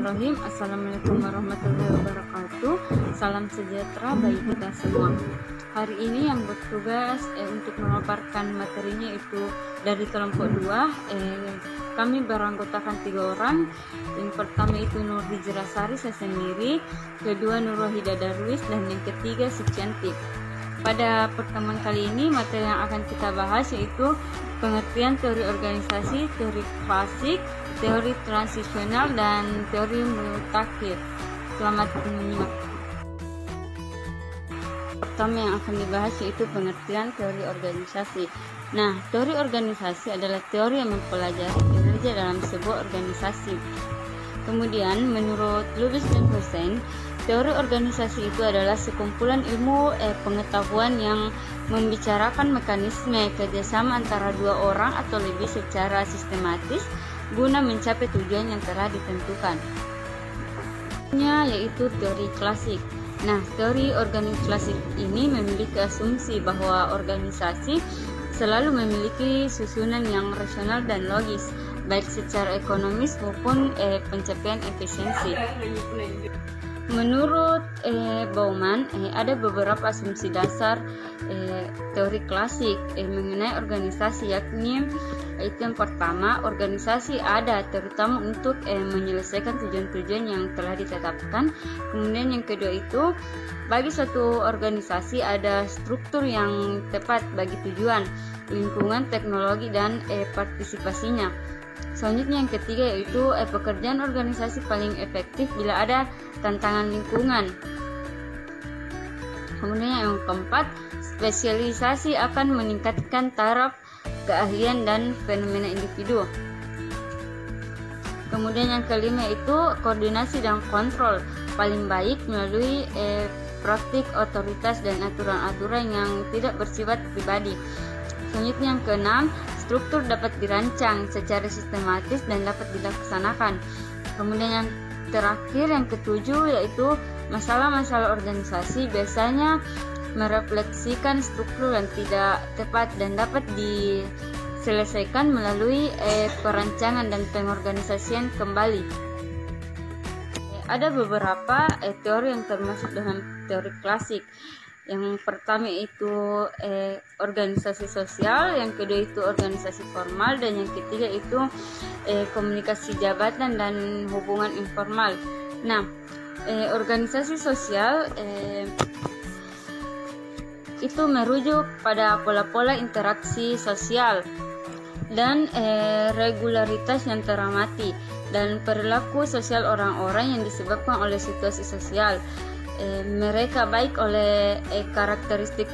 Bismillahirrahmanirrahim. Assalamualaikum warahmatullahi wabarakatuh. Salam sejahtera bagi kita semua. Hari ini yang bertugas untuk memaparkan materinya itu dari kelompok 2. Kami beranggotakan 3 orang. Yang pertama itu Nurdi Jerasari, saya sendiri. Kedua Nurwahida Darwis, dan yang ketiga Sucianti. Pada pertemuan kali ini materi yang akan kita bahas yaitu pengertian teori organisasi, teori klasik, teori transisional, dan teori mutakhir. Selamat menyimak. Pertama yang akan dibahas yaitu pengertian teori organisasi. Nah, teori organisasi adalah teori yang mempelajari kinerja dalam sebuah organisasi. Kemudian, menurut Lubis dan Hussein, teori organisasi itu adalah sekumpulan ilmu pengetahuan yang membicarakan mekanisme kerjasama antara 2 orang atau lebih secara sistematis guna mencapai tujuan yang telah ditentukan. Yaitu teori klasik. Nah, teori organisasi klasik ini memiliki asumsi bahwa organisasi selalu memiliki susunan yang rasional dan logis, baik secara ekonomis maupun pencapaian efisiensi. Menurut Bauman, ada beberapa asumsi dasar teori klasik mengenai organisasi, yakni itu yang pertama, organisasi ada terutama untuk menyelesaikan tujuan-tujuan yang telah ditetapkan. Kemudian yang kedua itu, bagi suatu organisasi ada struktur yang tepat bagi tujuan, lingkungan, teknologi, dan partisipasinya. Selanjutnya yang ketiga yaitu pekerjaan organisasi paling efektif bila ada tantangan lingkungan. Kemudian yang keempat, spesialisasi akan meningkatkan taraf keahlian dan fenomena individu. Kemudian yang kelima itu koordinasi dan kontrol paling baik melalui praktik otoritas dan aturan-aturan yang tidak bersifat pribadi. Selanjutnya yang keenam, struktur dapat dirancang secara sistematis dan dapat dilaksanakan. Kemudian yang terakhir yang ketujuh yaitu masalah-masalah organisasi biasanya merefleksikan struktur yang tidak tepat dan dapat diselesaikan melalui perancangan dan pengorganisasian kembali. Ada beberapa teori yang termasuk dalam teori klasik. Yang pertama itu organisasi sosial, yang kedua itu organisasi formal, dan yang ketiga itu komunikasi jabatan dan hubungan informal. Nah, organisasi sosial itu merujuk pada pola-pola interaksi sosial dan regularitas yang teramati dan perilaku sosial orang-orang yang disebabkan oleh situasi sosial. Mereka baik oleh karakteristik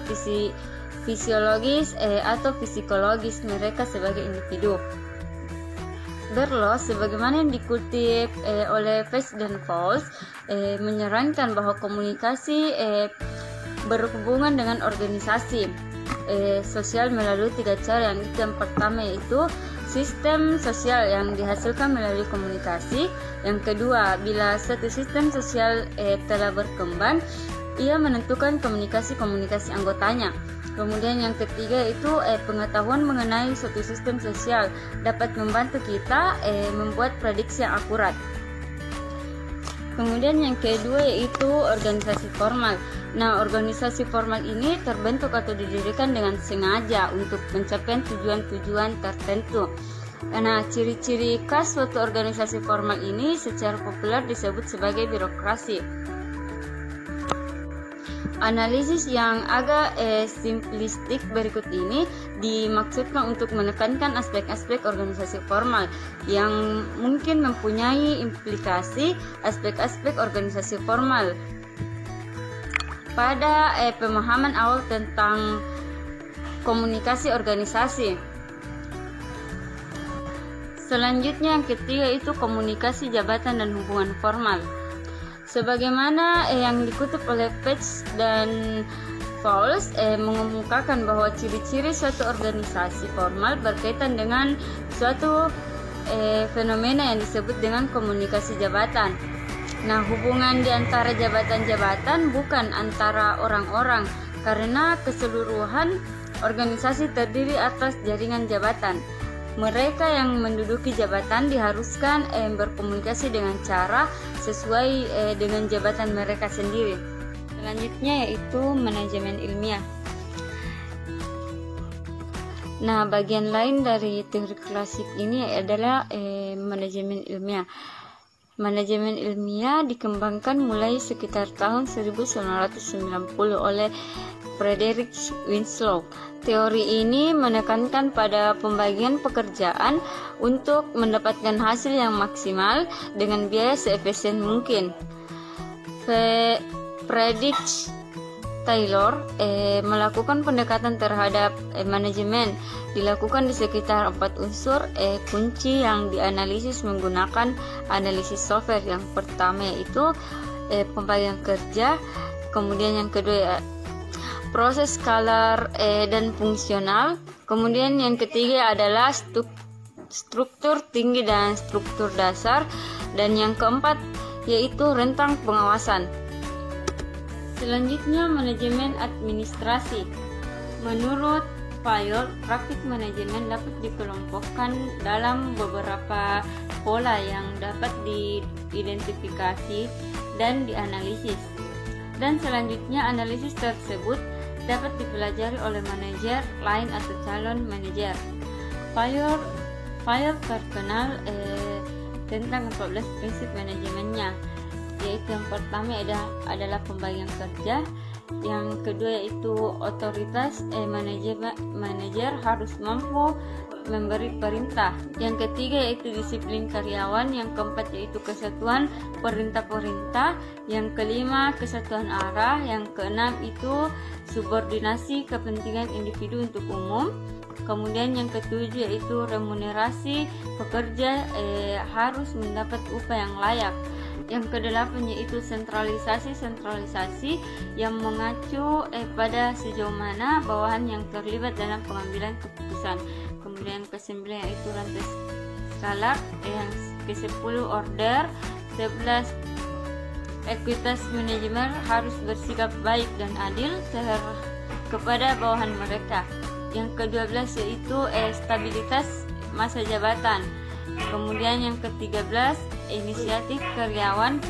fisiologis atau psikologis mereka sebagai individu. Berloh, sebagaimana yang dikutip oleh Weiss dan Fowles, menyarankan bahwa komunikasi berhubungan dengan organisasi sosial melalui 3 cara. Yang pertama yaitu sistem sosial yang dihasilkan melalui komunikasi. Yang kedua, bila suatu sistem sosial telah berkembang, ia menentukan komunikasi anggotanya. Kemudian yang ketiga itu pengetahuan mengenai suatu sistem sosial dapat membantu kita membuat prediksi yang akurat. Kemudian yang kedua yaitu organisasi formal. Nah, organisasi formal ini terbentuk atau didirikan dengan sengaja untuk mencapai tujuan-tujuan tertentu. Nah, ciri-ciri khas suatu organisasi formal ini secara populer disebut sebagai birokrasi. Analisis yang agak simplistik berikut ini dimaksudkan untuk menekankan aspek-aspek organisasi formal yang mungkin mempunyai implikasi aspek-aspek organisasi formal pada pemahaman awal tentang komunikasi organisasi. Selanjutnya yang ketiga itu komunikasi jabatan dan hubungan formal. Sebagaimana yang dikutip oleh Weiss dan Fowles mengemukakan bahwa ciri-ciri suatu organisasi formal berkaitan dengan suatu fenomena yang disebut dengan komunikasi jabatan. Nah, hubungan di antara jabatan-jabatan bukan antara orang-orang, karena keseluruhan organisasi terdiri atas jaringan jabatan. Mereka yang menduduki jabatan diharuskan berkomunikasi dengan cara sesuai dengan jabatan mereka sendiri. Selanjutnya yaitu manajemen ilmiah. Nah, bagian lain dari teori klasik ini adalah manajemen ilmiah. Manajemen ilmiah dikembangkan mulai sekitar tahun 1990 oleh Frederick Winslow. Teori ini menekankan pada pembagian pekerjaan untuk mendapatkan hasil yang maksimal dengan biaya seefisien mungkin. Frederick Taylor melakukan pendekatan terhadap manajemen dilakukan di sekitar 4 unsur kunci yang dianalisis menggunakan analisis software. Yang pertama yaitu pembagian kerja, kemudian yang kedua proses skalar dan fungsional, kemudian yang ketiga adalah struktur tinggi dan struktur dasar, dan yang keempat yaitu rentang pengawasan. Selanjutnya manajemen administrasi. Menurut Fayol, praktik manajemen dapat dikelompokkan dalam beberapa pola yang dapat diidentifikasi dan dianalisis. Dan selanjutnya analisis tersebut dapat dipelajari oleh manajer lain atau calon manajer. Fayol terkenal tentang 14 prinsip manajemennya, yaitu yang pertama adalah pembagian kerja, yang kedua yaitu otoritas, manajer harus mampu memberi perintah, yang ketiga yaitu disiplin karyawan, yang keempat yaitu kesatuan perintah-perintah, yang kelima kesatuan arah, yang keenam itu subordinasi kepentingan individu untuk umum, kemudian yang ketujuh yaitu remunerasi pekerja harus mendapat upah yang layak. Yang kedelapan yaitu sentralisasi yang mengacu pada sejauh mana bawahan yang terlibat dalam pengambilan keputusan. Kemudian kesembilan yaitu rantai skalar, yang ke-10 order, 11 ekuitas manajemen harus bersikap baik dan adil kepada bawahan mereka. Yang ke-12 yaitu stabilitas masa jabatan. Kemudian yang ke-13 inisiatif karyawan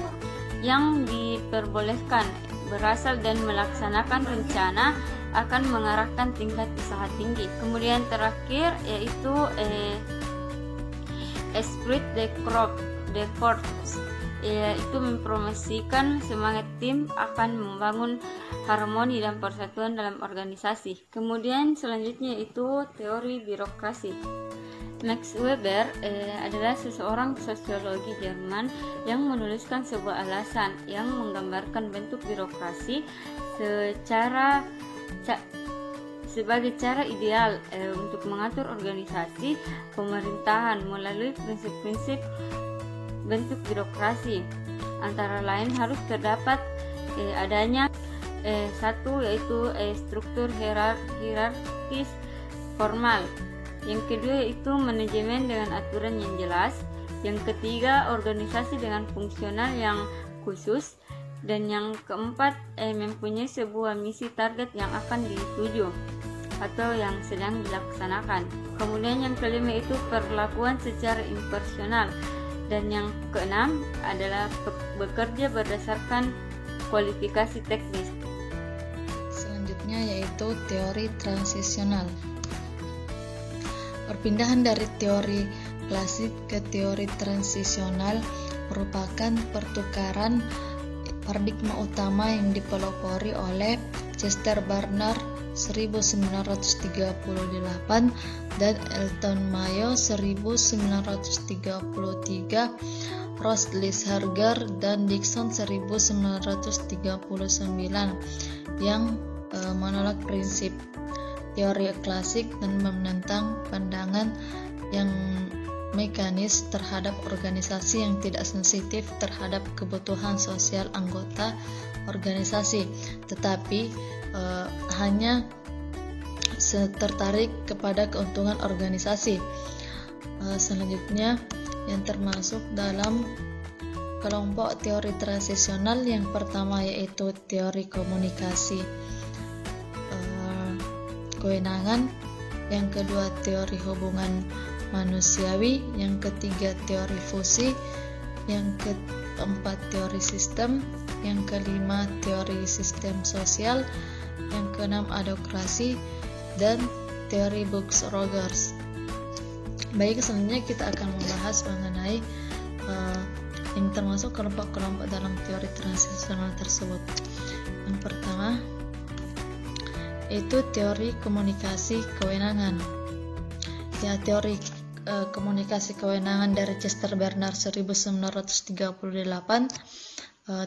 yang diperbolehkan berasal dan melaksanakan rencana akan mengarahkan tingkat usaha tinggi. Kemudian terakhir yaitu esprit de corps, yaitu mempromosikan semangat tim akan membangun harmoni dan persatuan dalam organisasi. Kemudian selanjutnya yaitu teori birokrasi. Max Weber adalah seseorang sosiologi Jerman yang menuliskan sebuah alasan yang menggambarkan bentuk birokrasi sebagai cara ideal untuk mengatur organisasi pemerintahan melalui prinsip-prinsip bentuk birokrasi. Antara lain harus terdapat adanya satu yaitu struktur hierarkis formal. Yang kedua yaitu manajemen dengan aturan yang jelas. Yang ketiga organisasi dengan fungsional yang khusus. Dan yang keempat mempunyai sebuah misi target yang akan dituju atau yang sedang dilaksanakan. Kemudian yang kelima itu perlakuan secara impersonal. Dan yang keenam adalah bekerja berdasarkan kualifikasi teknis. Selanjutnya yaitu teori transisional. Perpindahan dari teori klasik ke teori transisional merupakan pertukaran paradigma utama yang dipelopori oleh Chester Barnard 1938 dan Elton Mayo 1933, Ross Lisharger dan Dixon 1939 yang menolak prinsip teori klasik dan menentang pandangan yang mekanis terhadap organisasi yang tidak sensitif terhadap kebutuhan sosial anggota organisasi, tetapi hanya tertarik kepada keuntungan organisasi. Selanjutnya yang termasuk dalam kelompok teori transisional yang pertama yaitu teori komunikasi kewenangan, yang kedua teori hubungan manusiawi, yang ketiga teori fusi, yang keempat teori sistem, yang kelima teori sistem sosial, yang keenam adokrasi, dan teori Buxx-Rogers. Baik, selanjutnya kita akan membahas mengenai yang termasuk kelompok-kelompok dalam teori transisional tersebut. Yang pertama itu teori komunikasi kewenangan. Ya, teori komunikasi kewenangan dari Chester Bernard 1938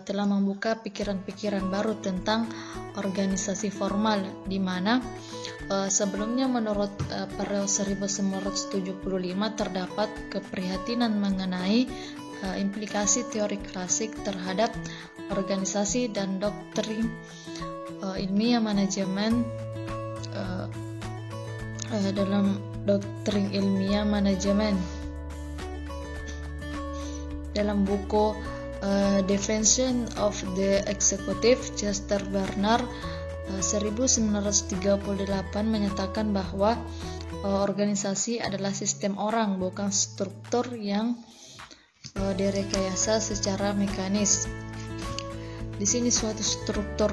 telah membuka pikiran-pikiran baru tentang organisasi formal, di mana sebelumnya menurut Perel 1975 terdapat keprihatinan mengenai implikasi teori klasik terhadap organisasi dan doktrin ilmiah manajemen dalam doktrin ilmiah manajemen. Dalam buku Definition of the Executive, Chester Bernard 1938 menyatakan bahwa organisasi adalah sistem orang, bukan struktur yang direkayasa secara mekanis. Di sini suatu struktur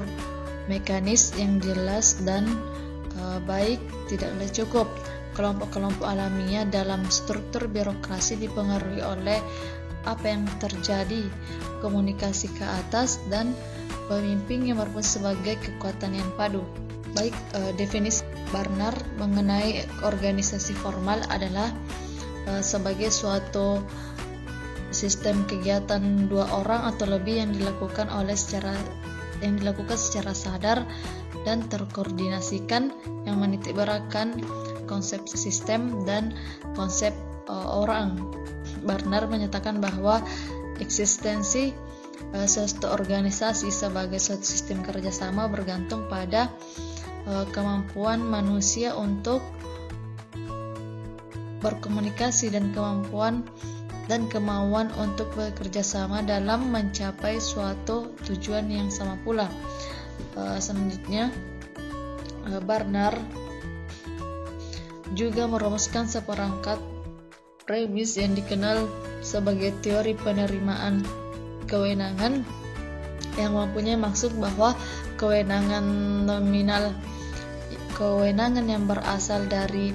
mekanis yang jelas dan baik tidaklah cukup. Kelompok-kelompok alamiah dalam struktur birokrasi dipengaruhi oleh apa yang terjadi, komunikasi ke atas, dan pemimpin yang berfungsi sebagai kekuatan yang padu. Baik, definisi Bernard mengenai organisasi formal adalah sebagai suatu sistem kegiatan dua orang atau lebih yang dilakukan secara sadar dan terkoordinasikan, yang menitikberatkan konsep sistem dan konsep orang. Bernard menyatakan bahwa eksistensi suatu organisasi sebagai suatu sistem kerjasama bergantung pada kemampuan manusia untuk berkomunikasi dan kemauan untuk bekerja sama dalam mencapai suatu tujuan yang sama pula. Selanjutnya, Bernard juga merumuskan seperangkat premis yang dikenal sebagai teori penerimaan kewenangan, yang mempunyai maksud bahwa kewenangan nominal, kewenangan yang berasal dari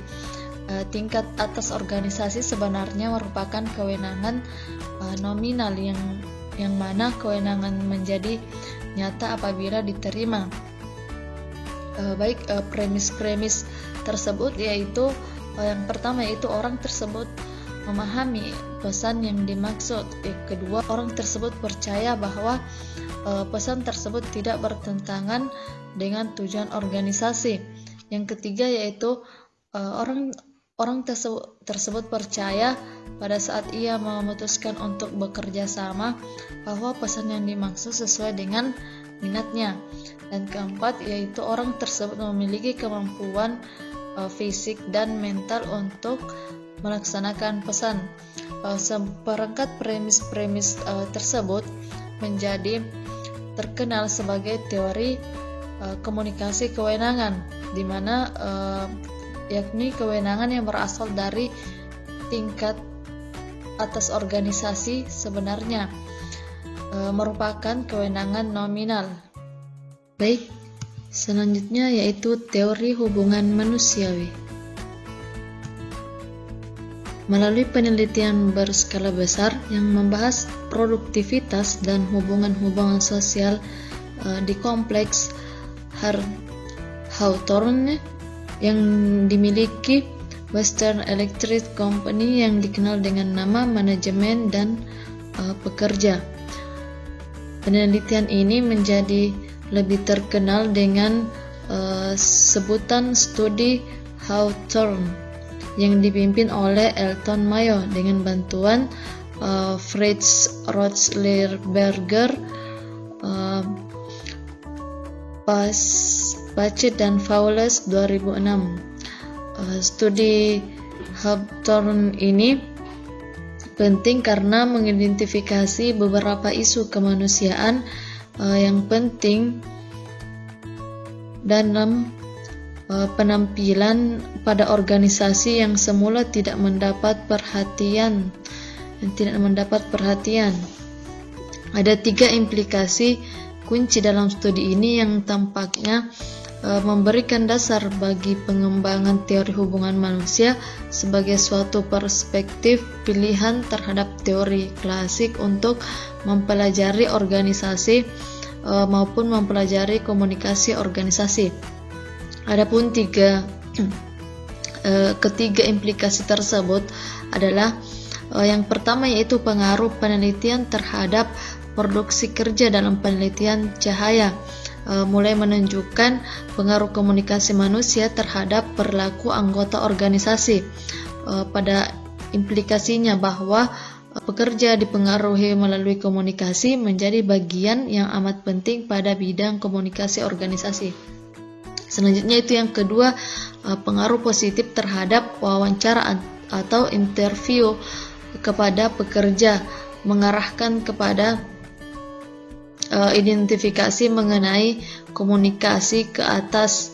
tingkat atas organisasi sebenarnya merupakan kewenangan nominal yang mana kewenangan menjadi nyata apabila diterima. Premis-premis tersebut yaitu yang pertama yaitu orang tersebut memahami pesan yang dimaksud. Yang kedua, orang tersebut percaya bahwa pesan tersebut tidak bertentangan dengan tujuan organisasi. Yang ketiga yaitu orang tersebut percaya pada saat ia memutuskan untuk bekerja sama bahwa pesan yang dimaksud sesuai dengan minatnya. Dan keempat yaitu orang tersebut memiliki kemampuan fisik dan mental untuk melaksanakan pesan. Seperangkat premis-premis tersebut menjadi terkenal sebagai teori komunikasi kewenangan, di mana yakni kewenangan yang berasal dari tingkat atas organisasi sebenarnya merupakan kewenangan nominal. Baik, selanjutnya yaitu teori hubungan manusiawi. Melalui penelitian berskala besar yang membahas produktivitas dan hubungan-hubungan sosial di kompleks Hawthorne yang dimiliki Western Electric Company yang dikenal dengan nama manajemen dan pekerja. Penelitian ini menjadi lebih terkenal dengan sebutan studi Hawthorne yang dipimpin oleh Elton Mayo dengan bantuan Fritz Roethlisberger, Pacet dan Fowles 2006. Studi Hawthorne ini penting karena mengidentifikasi beberapa isu kemanusiaan yang penting dalam penampilan pada organisasi yang semula tidak mendapat perhatian. Ada 3 implikasi kunci dalam studi ini yang tampaknya memberikan dasar bagi pengembangan teori hubungan manusia sebagai suatu perspektif pilihan terhadap teori klasik untuk mempelajari organisasi maupun mempelajari komunikasi organisasi. Adapun ketiga implikasi tersebut adalah yang pertama, yaitu pengaruh penelitian terhadap produksi kerja dalam penelitian cahaya, mulai menunjukkan pengaruh komunikasi manusia terhadap perilaku anggota organisasi. Pada implikasinya bahwa pekerja dipengaruhi melalui komunikasi menjadi bagian yang amat penting pada bidang komunikasi organisasi. Selanjutnya itu yang kedua, pengaruh positif terhadap wawancara atau interview kepada pekerja, mengarahkan kepada identifikasi mengenai komunikasi ke atas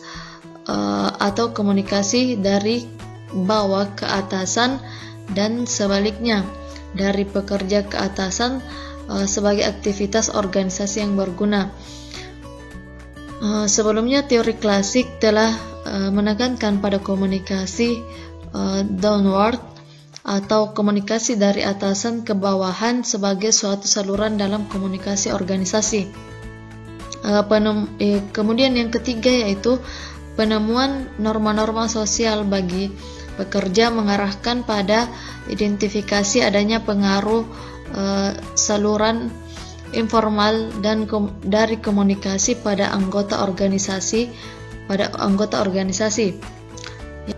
atau komunikasi dari bawah ke atasan dan sebaliknya, dari pekerja ke atasan sebagai aktivitas organisasi yang berguna. Sebelumnya teori klasik telah menekankan pada komunikasi downward atau komunikasi dari atasan ke bawahan sebagai suatu saluran dalam komunikasi organisasi. Kemudian yang ketiga yaitu penemuan norma-norma sosial bagi pekerja, mengarahkan pada identifikasi adanya pengaruh saluran informal dan dari komunikasi pada anggota organisasi.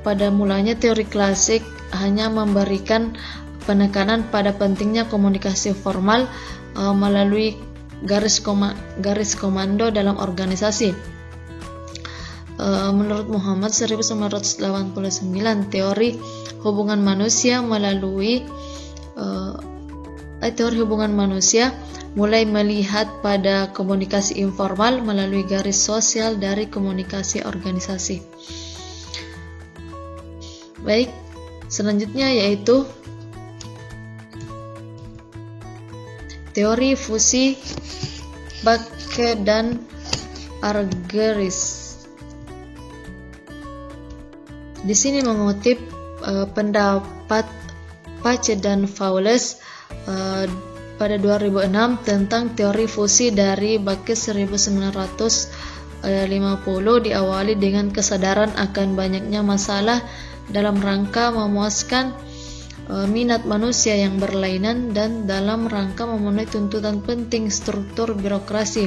Pada mulanya teori klasik hanya memberikan penekanan pada pentingnya komunikasi formal melalui garis komando dalam organisasi. Menurut Muhammad 1989, teori hubungan manusia mulai melihat pada komunikasi informal melalui garis sosial dari komunikasi organisasi. Baik, selanjutnya yaitu teori fusi Backe dan Argyris. Di sini mengutip pendapat Backe dan Fowles pada 2006 tentang teori fusi dari Backe 1950, diawali dengan kesadaran akan banyaknya masalah dalam rangka memuaskan minat manusia yang berlainan dan dalam rangka memenuhi tuntutan penting struktur birokrasi.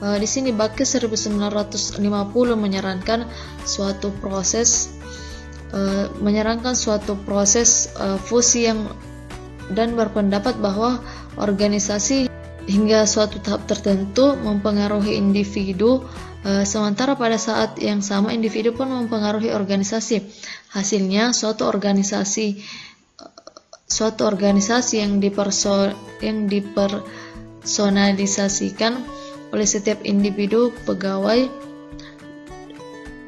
Di sini Backe 1950 menyarankan suatu proses fusi dan berpendapat bahwa organisasi hingga suatu tahap tertentu mempengaruhi individu, sementara pada saat yang sama individu pun mempengaruhi organisasi. Hasilnya suatu organisasi yang dipersonalisasikan oleh setiap individu, pegawai,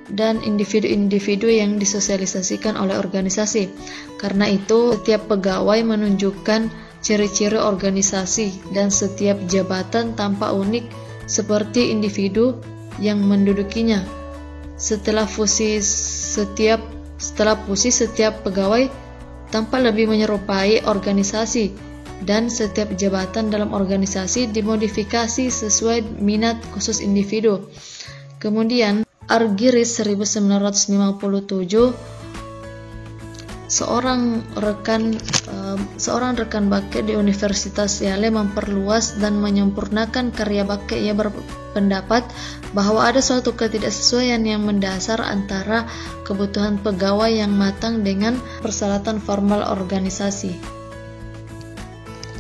dan individu-individu yang disosialisasikan oleh organisasi. Karena itu, setiap pegawai menunjukkan ciri-ciri organisasi dan setiap jabatan tampak unik seperti individu yang mendudukinya. Setelah fusi, setiap pegawai tampak lebih menyerupai organisasi dan setiap jabatan dalam organisasi dimodifikasi sesuai minat khusus individu. Kemudian Argyris 1957, seorang rekan Backe di Universitas Yale memperluas dan menyempurnakan karya Backe. Ia berpendapat bahwa ada suatu ketidaksesuaian yang mendasar antara kebutuhan pegawai yang matang dengan persyaratan formal organisasi.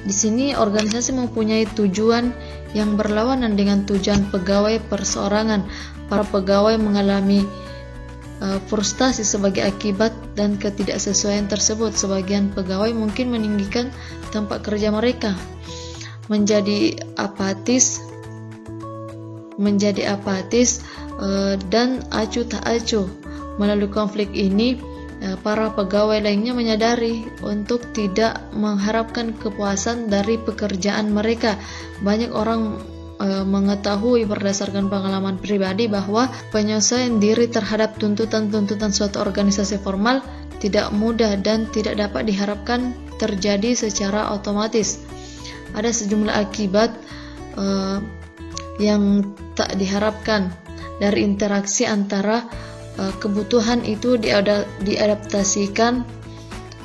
Di sini organisasi mempunyai tujuan yang berlawanan dengan tujuan pegawai perseorangan. Para pegawai mengalami frustasi sebagai akibat dan ketidaksesuaian tersebut. Sebagian pegawai mungkin meninggikan tempat kerja mereka, menjadi apatis, dan acuh tak acuh. Melalui konflik ini, para pegawai lainnya menyadari untuk tidak mengharapkan kepuasan dari pekerjaan mereka. Banyak orang mengetahui berdasarkan pengalaman pribadi bahwa penyesuaian diri terhadap tuntutan-tuntutan suatu organisasi formal tidak mudah dan tidak dapat diharapkan terjadi secara otomatis. Ada sejumlah akibat yang tak diharapkan dari interaksi antara kebutuhan itu diadaptasikan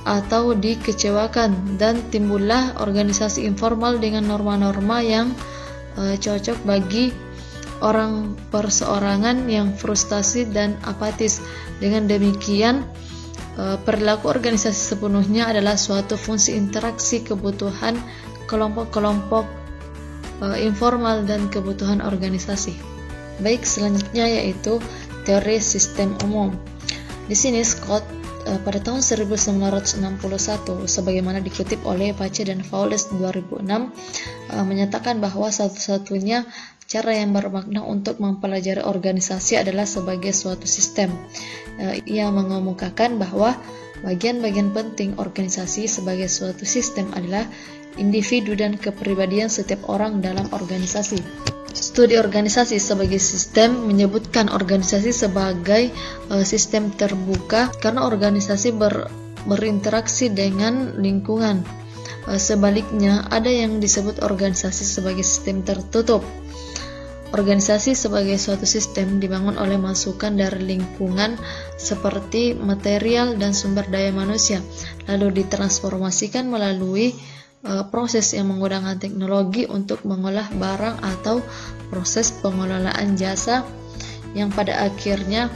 atau dikecewakan, dan timbullah organisasi informal dengan norma-norma yang cocok bagi orang perseorangan yang frustasi dan apatis. Dengan demikian, perilaku organisasi sepenuhnya adalah suatu fungsi interaksi kebutuhan kelompok-kelompok informal dan kebutuhan organisasi. Baik, selanjutnya yaitu teori sistem umum. Di sini Scott pada tahun 1961 sebagaimana dikutip oleh Pace dan Fowles 2006 menyatakan bahwa satu-satunya cara yang bermakna untuk mempelajari organisasi adalah sebagai suatu sistem. Ia mengemukakan bahwa bagian-bagian penting organisasi sebagai suatu sistem adalah individu dan kepribadian setiap orang dalam organisasi. Studi organisasi sebagai sistem menyebutkan organisasi sebagai sistem terbuka karena organisasi berinteraksi dengan lingkungan. Sebaliknya, ada yang disebut organisasi sebagai sistem tertutup. Organisasi sebagai suatu sistem dibangun oleh masukan dari lingkungan seperti material dan sumber daya manusia, lalu ditransformasikan melalui proses yang menggunakan teknologi untuk mengolah barang atau proses pengelolaan jasa yang pada akhirnya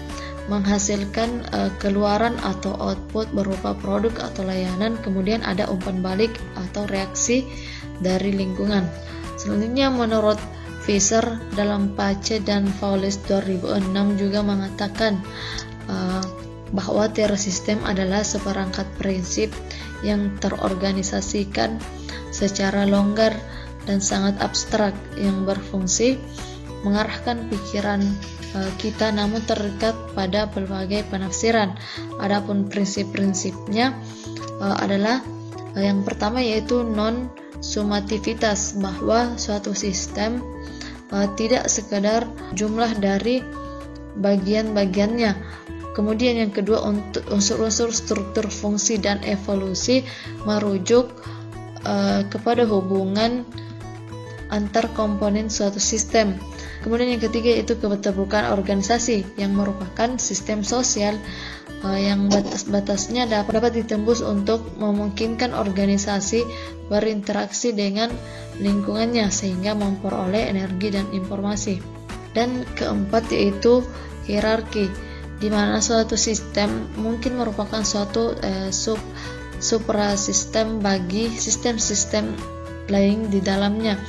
menghasilkan keluaran atau output berupa produk atau layanan. Kemudian ada umpan balik atau reaksi dari lingkungan. Selanjutnya, menurut Fisher dalam Pace dan Fowles 2006 juga mengatakan bahwa teori sistem adalah seperangkat prinsip yang terorganisasikan secara longgar dan sangat abstrak yang berfungsi mengarahkan pikiran kita namun terikat pada berbagai penafsiran. Adapun prinsip-prinsipnya adalah yang pertama yaitu non-sumativitas, bahwa suatu sistem tidak sekedar jumlah dari bagian-bagiannya. Kemudian yang kedua, untuk unsur-unsur struktur fungsi dan evolusi merujuk kepada hubungan antar komponen suatu sistem. Kemudian yang ketiga yaitu keterbukaan organisasi yang merupakan sistem sosial yang batas-batasnya dapat ditembus untuk memungkinkan organisasi berinteraksi dengan lingkungannya sehingga memperoleh energi dan informasi. Dan keempat yaitu hierarki, di mana suatu sistem mungkin merupakan suatu suprasistem bagi sistem-sistem lain di dalamnya,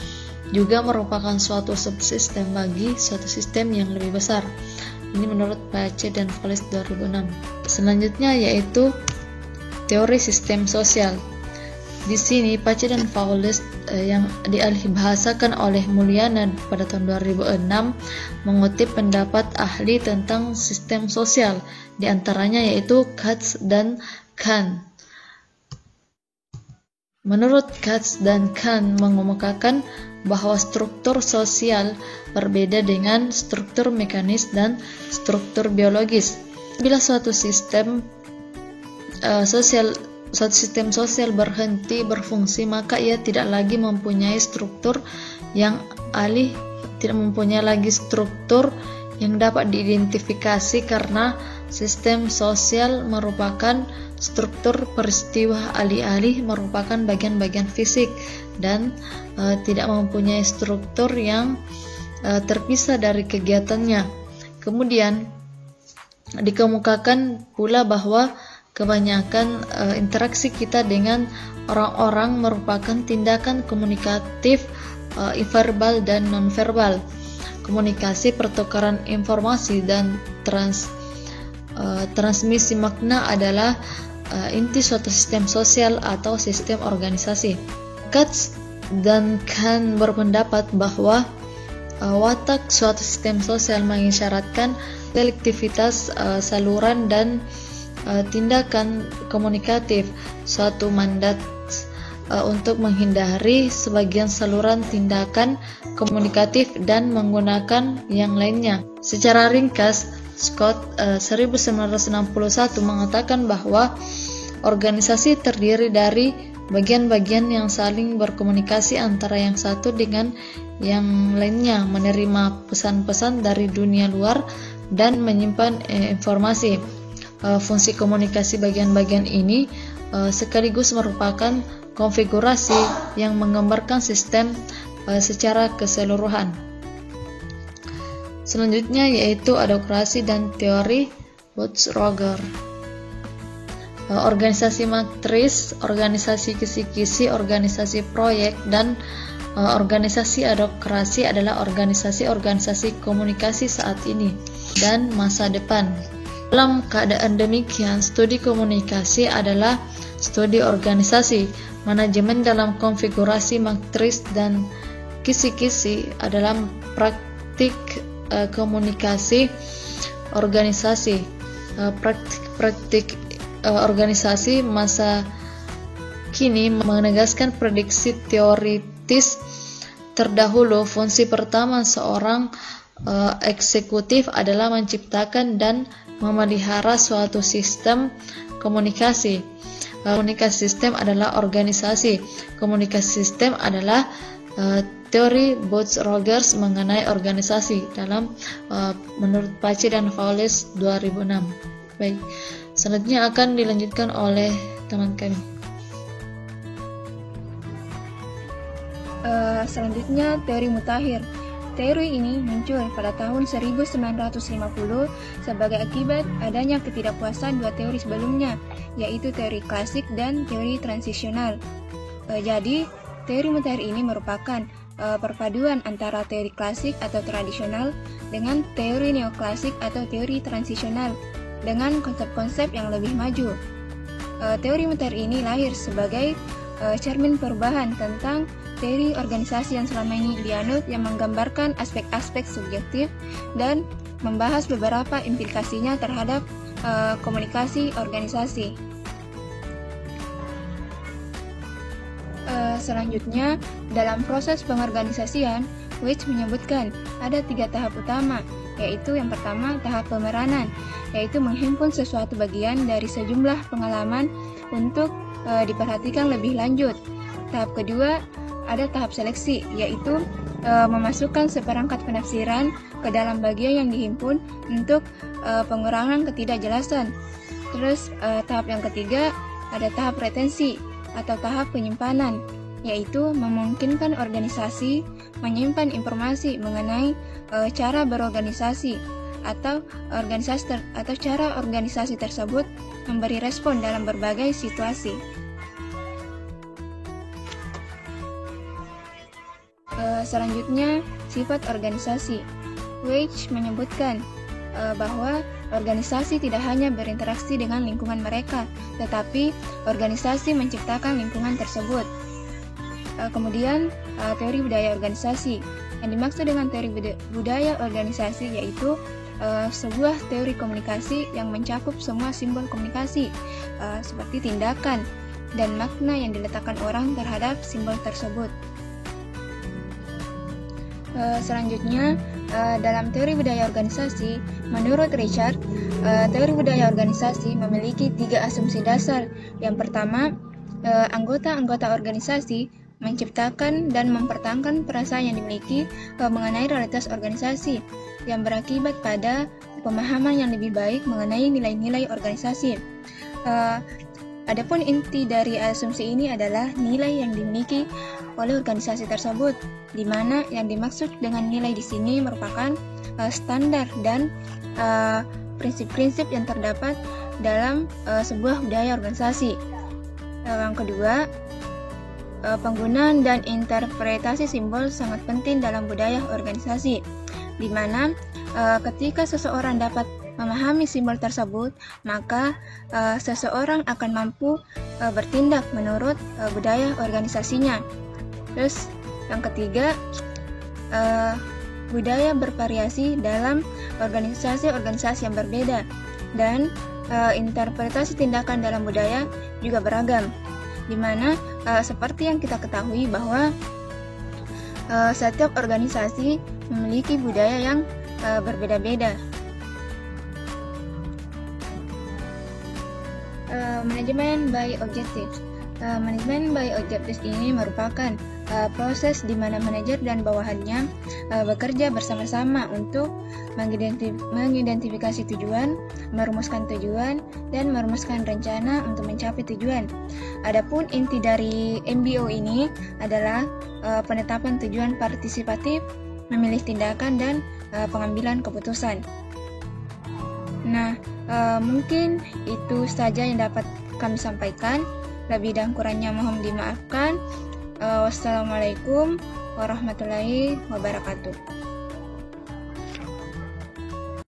juga merupakan suatu subsistem bagi suatu sistem yang lebih besar. Ini menurut Pace dan Fowles 2006. Selanjutnya yaitu teori sistem sosial. Di sini Pace dan Fowles yang dialihbahasakan oleh Mulyana pada tahun 2006 mengutip pendapat ahli tentang sistem sosial, di antaranya yaitu Katz dan Kahn. Menurut Katz dan Kahn mengemukakan bahwa struktur sosial berbeda dengan struktur mekanis dan struktur biologis. Bila suatu sistem sosial berhenti berfungsi, maka ia tidak lagi mempunyai struktur yang tidak mempunyai lagi struktur yang dapat diidentifikasi karena sistem sosial merupakan struktur peristiwa alih-alih merupakan bagian-bagian fisik dan tidak mempunyai struktur yang terpisah dari kegiatannya. Kemudian dikemukakan pula bahwa kebanyakan interaksi kita dengan orang-orang merupakan tindakan komunikatif verbal dan nonverbal. Komunikasi, pertukaran informasi, dan transmisi makna adalah inti suatu sistem sosial atau sistem organisasi. Katz dan Kahn berpendapat bahwa watak suatu sistem sosial mengisyaratkan selektivitas saluran dan tindakan komunikatif. Suatu mandat untuk menghindari sebagian saluran tindakan komunikatif dan menggunakan yang lainnya. Secara ringkas, Scott 1961 mengatakan bahwa organisasi terdiri dari bagian-bagian yang saling berkomunikasi antara yang satu dengan yang lainnya, menerima pesan-pesan dari dunia luar dan menyimpan informasi. Fungsi komunikasi bagian-bagian ini sekaligus merupakan konfigurasi yang menggambarkan sistem secara keseluruhan. Selanjutnya yaitu adhokrasi dan teori Busch-Roger. Organisasi matris, organisasi kisi-kisi, organisasi proyek, dan organisasi adhokrasi adalah organisasi-organisasi komunikasi saat ini dan masa depan. Dalam keadaan demikian, studi komunikasi adalah studi organisasi. Manajemen dalam konfigurasi matris dan kisi-kisi adalah praktik komunikasi organisasi. Praktik organisasi masa kini menegaskan prediksi teoritis terdahulu. Fungsi pertama seorang eksekutif adalah menciptakan dan memelihara suatu sistem komunikasi. Komunikasi sistem adalah organisasi. Komunikasi sistem adalah teori Busch-Roger mengenai organisasi dalam menurut Pace dan Fowles 2006. Baik, selanjutnya akan dilanjutkan oleh teman kami. Selanjutnya teori mutakhir. Teori ini muncul pada tahun 1950 sebagai akibat adanya ketidakpuasan dua teori sebelumnya, yaitu teori klasik dan teori transisional. Jadi, teori mutakhir ini merupakan perpaduan antara teori klasik atau tradisional dengan teori neoklasik atau teori transisional dengan konsep-konsep yang lebih maju. Teori mutakhir ini lahir sebagai cermin perubahan tentang teori organisasi yang selama ini dianut, yang menggambarkan aspek-aspek subjektif dan membahas beberapa implikasinya terhadap komunikasi organisasi. Selanjutnya, dalam proses pengorganisasian, Which menyebutkan ada 3 tahap utama, yaitu yang pertama tahap pemeranan, yaitu menghimpun sesuatu bagian dari sejumlah pengalaman untuk diperhatikan lebih lanjut. Tahap kedua, ada tahap seleksi, yaitu memasukkan seperangkat penafsiran ke dalam bagian yang dihimpun untuk pengurangan ketidakjelasan. Terus tahap yang ketiga, ada tahap retensi atau tahap penyimpanan, yaitu memungkinkan organisasi menyimpan informasi mengenai cara berorganisasi atau cara organisasi tersebut memberi respon dalam berbagai situasi. Selanjutnya, sifat organisasi. Weich menyebutkan bahwa organisasi tidak hanya berinteraksi dengan lingkungan mereka, tetapi organisasi menciptakan lingkungan tersebut. Kemudian, teori budaya organisasi. Yang dimaksud dengan teori budaya organisasi yaitu sebuah teori komunikasi yang mencakup semua simbol komunikasi, seperti tindakan dan makna yang diletakkan orang terhadap simbol tersebut. Selanjutnya, dalam teori budaya organisasi, menurut Richard, teori budaya organisasi memiliki 3 asumsi dasar. Yang pertama, anggota-anggota organisasi menciptakan dan mempertahankan perasaan yang dimiliki mengenai realitas organisasi, yang berakibat pada pemahaman yang lebih baik mengenai nilai-nilai organisasi. Adapun inti dari asumsi ini adalah nilai yang dimiliki oleh organisasi tersebut, di mana yang dimaksud dengan nilai di sini merupakan standar dan prinsip-prinsip yang terdapat dalam sebuah budaya organisasi. Yang kedua, penggunaan dan interpretasi simbol sangat penting dalam budaya organisasi, di mana ketika seseorang dapat memahami simbol tersebut, maka seseorang akan mampu bertindak menurut budaya organisasinya. Terus yang ketiga, budaya bervariasi dalam organisasi-organisasi yang berbeda, dan interpretasi tindakan dalam budaya juga beragam, di mana seperti yang kita ketahui bahwa setiap organisasi memiliki budaya yang berbeda-beda. Manajemen by Objectives. Manajemen by Objectives ini merupakan proses di mana manajer dan bawahannya bekerja bersama-sama untuk mengidentifikasi tujuan, merumuskan tujuan, dan merumuskan rencana untuk mencapai tujuan. Adapun inti dari MBO ini adalah penetapan tujuan partisipatif, memilih tindakan, dan pengambilan keputusan. Nah, mungkin itu saja yang dapat kami sampaikan. Lebih dan kurangnya mohon dimaafkan. Wassalamualaikum warahmatullahi wabarakatuh.